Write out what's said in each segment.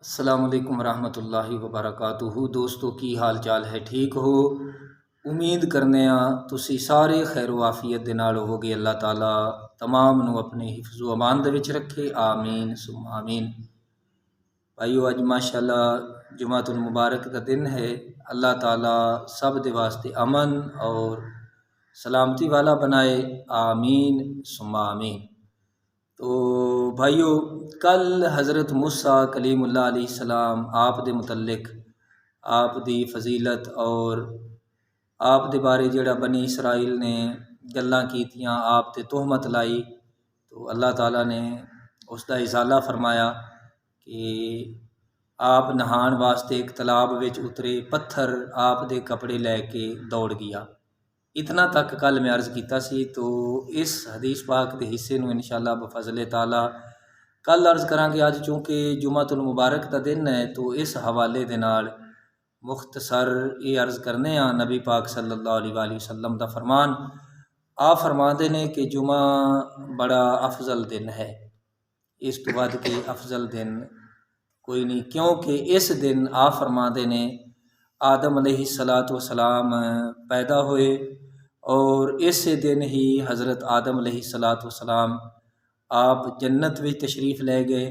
अस्सलाम वालेकुम रहमतुल्लाहि व बरकातुहू। दोस्तों की हाल चाल है, ठीक हो? उम्मीद करने तुसी सारे खैर वाफियत दे नाल होवोगे। अल्लाह ताला तमाम नू अपने हिफ्ज़ व अमान दे विच रखे, आमीन सुम्मा आमीन। भाईओ, अज माशाअल्लाह जुमातुल मुबारक का दिन है। अल्लाह ताला सब दे वास्ते अमन और सलामती वाला बनाए, आमीन सुम्मा आमीन। तो भाइयों, कल हज़रत मूसा कलीमुल्लाह अलैहिस्सलाम आप दे मुतल्लिक आप दी फजीलत और आप दे बारे जेड़ा बनी इसराइल ने गल्लां कीतियां, आप ते तोहमत लाई, तो अल्लाह ताला ने उसका इजाला फरमाया कि आप नहान वास्ते एक तालाब विच उतरे, पत्थर आप दे कपड़े लैके दौड़ गया। इतना तक कल मैं अर्ज़ किया सी। तो इस हदीस पाक के हिस्से में इंशाअल्लाह बफज़ल ताला कल अर्ज़ करांगे। अज चूँकि जुमातुल मुबारक का दिन है, तो इस हवाले दे नाल मुख्तसर ये अर्ज़ करने नबी पाक सल्लल्लाहु अलैहि वसल्लम का फरमान आ फरमाते ने कि जुमा बड़ा अफजल दिन है, इस तो वध के अफजल दिन कोई नहीं, क्योंकि इस दिन आ फरमाते ने आदम अलैहिस्सलातु वस्सलाम पैदा हुए और इस दिन ही हज़रत आदम अलैहिस्सलातु वस्सलाम आप जन्नत में तशरीफ़ ले गए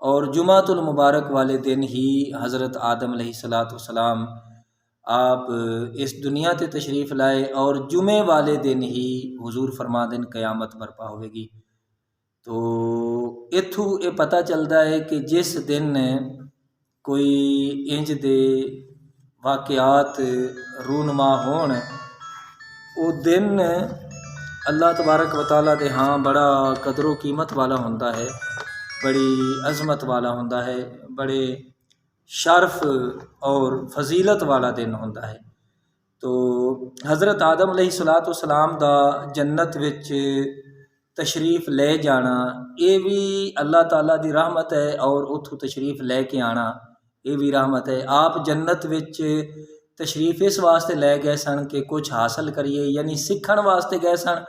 और जुमातुल मुबारक वाले दिन ही हज़रत आदम अलैहिस्सलातु वस्सलाम आप इस दुनिया ते तशरीफ़ लाए और जुमे वाले दिन ही हुजूर फरमा दिन क़यामत बरपा होगी। तो इथू ये पता चलता है कि जिस दिन कोई इंज दे वाक़यात रूनमा होन, वो दिन अल्लाह तबारक व तआला दे हाँ बड़ा कदरों कीमत वाला होंदा है, बड़ी अज़मत वाला होंदा है, बड़े शर्फ और फजीलत वाला दिन होंदा है। तो हज़रत आदम अलैहिस्सलातु वस्सलाम दा जन्नत विच तशरीफ़ ले जाना, ये भी अल्लाह ताला दी रहमत है और उथों तशरीफ़ लैके आना ये भी रहमत है। आप जन्नत विच तशरीफ़ इस वास्ते लै गए सन कि कुछ हासिल करिए, यानी सीखण वास्ते गए सन।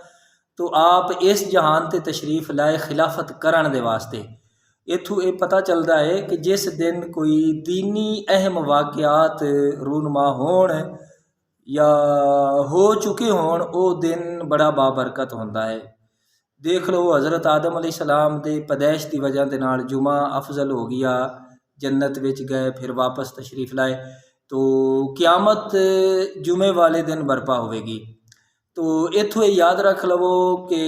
तो आप इस जहान ते तशरीफ़ लाए खिलाफत करन दे वास्ते। इथों ये पता चलता है कि जिस दिन कोई दीनी अहम वाक़यात रूनमा होण या हो चुके होण, वो दिन बड़ा बाबरकत होंदा है। देख लो, हज़रत आदम अलैहिस्सलाम दे पैदाइश की वजह के नाल जुमा अफजल हो गया, जन्नत विच गए, फिर वापस तशरीफ़ लाए, तो क़यामत जुमे वाले दिन बरपा होगी। तो इथों याद रख लवो कि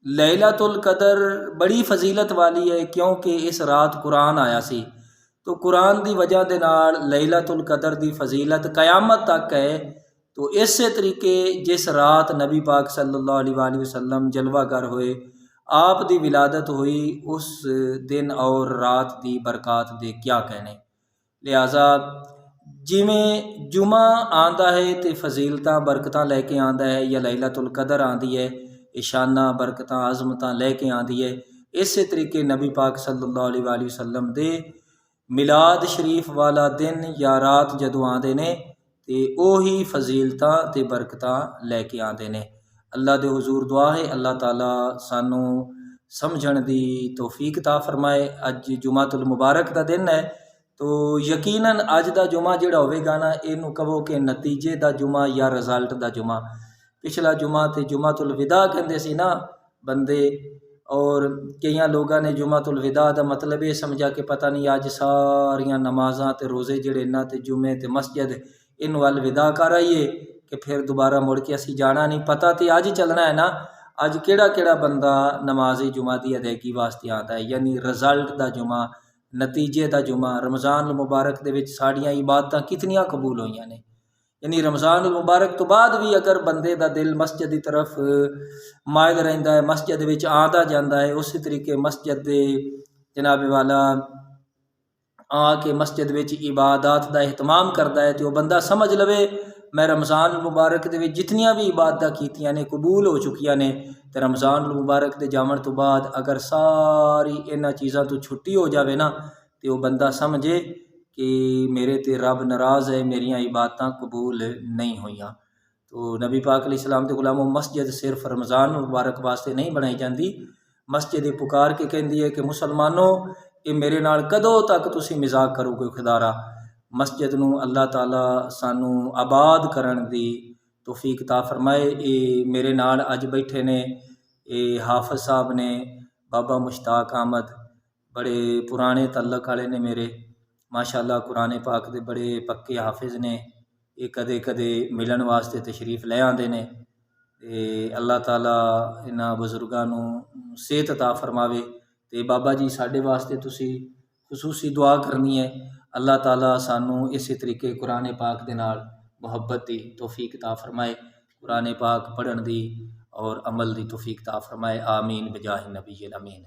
लैलतुल कदर बड़ी फजीलत वाली है, क्योंकि इस रात कुरान आया सी। तो कुरान की वजह के नाल लैलतुल कदर की फजीलत क़यामत तक है। तो इस तरीके जिस रात नबी पाक सल्लल्लाहु अलैहि वसल्लम जलवागर हुए, आप दी विलादत हुई, उस दिन और रात की बरकत दे क्या कहने। लिहाजा जिमें जुमा आंदा है तो फजीलत बरकत लैके आंदा है, या लैलतुल कदर आंदी है इशाना बरकत आज़मत लैके आंदी है। इस तरीके नबी पाक सल्लल्लाहु अलैहि वसल्लम दे मिलाद शरीफ वाला दिन या रात जदों आंदे ने, ते ओही फजीलत ते बरकत लैके आंदे ने। अल्लाह दे हुजूर दुआ है अल्लाह ताला सानू समझण दी तौफीक ता फरमाए। अज जुमातुल मुबारक का दिन है, तो यकीनन अज का जुमा जिहड़ा होवेगा ना, इनू कहो कि नतीजे का जुमा या रिजल्ट का जुमा। पिछला जुमा ते जुमातुल विदा कहंदे सी ना बंदे, और कई लोगों ने जुमातुल विदा का मतलब ये समझा कि पता नहीं अज सारियां नमाज़ां ते रोज़े जिहड़े ना ते जुमे ते मस्जिद इन वाल विदा कर आइए कि फिर दोबारा मुड़ के असी जाना नहीं। पता तो अज चलना है ना, अज केड़ा बंदा नमाज जुमा की अदायगी वास्ते आता है, यानी रिजल्ट का जुमा, नतीजे का जुमा। रमज़ान मुबारक दे विच साड़ियां इबादतां कितनियां कबूल होईयां ने, यानी रमज़ान मुबारक तो बाद भी अगर बंदे का दिल मस्जिद की तरफ मायल रहिंदा है, मस्जिद विच आंदा जांदा है, उस तरीके मस्जिद दे जनाब वाला आके मस्जिद विच इबादत का एहतमाम करता है, तो वह बंदा समझ लवे मैं रमज़ान मुबारक दे विच जितनियां भी इबादत कीतियां ने कबूल हो चुकियां ने। तो रमज़ान मुबारक के जावन तो बाद अगर सारी इन्हां चीज़ों तो छुट्टी हो जाए ना, तो वह बंदा समझे कि मेरे ते रब नाराज़ है, मेरिया इबादत कबूल नहीं हुईयां। तो नबी पाक अलैहिस्सलाम के गुलामों, मस्जिद सिर्फ रमज़ान मुबारक वास्ते नहीं बनाई जाती। मस्जिद पुकार के कहती है कि मुसलमानों, ये मेरे नाल कदों तक तुसी मजाक करोगे खुदारा। मस्जिद नूं अल्लाह ताला सानू आबाद करन दी तौफीक ता फरमाए। ये मेरे नाल अज बैठे ने ये हाफिज साहब ने, बाबा मुश्ताक अहमद, बड़े पुराने तल्लक वाले ने मेरे, माशाअल्लाह कुरान पाक दे बड़े पक्के हाफिज ने। ये कदे कदे मिलन वास्ते तशरीफ ले आते ने। अल्लाह ताला इन्हां बजुर्गां नूं सेहत अता फरमावे। ते बाबा जी साडे वास्ते तुसी खसूसी दुआ करनी है। अल्लाह ताला सानू इस तरीके कुरान पाक दे नाल मुहब्बत दी तौफीक अता फरमाए, कुरान पाक पढ़न दी और अमल दी तौफीक अता फरमाए। आमीन बिजाहि नबी अमीन।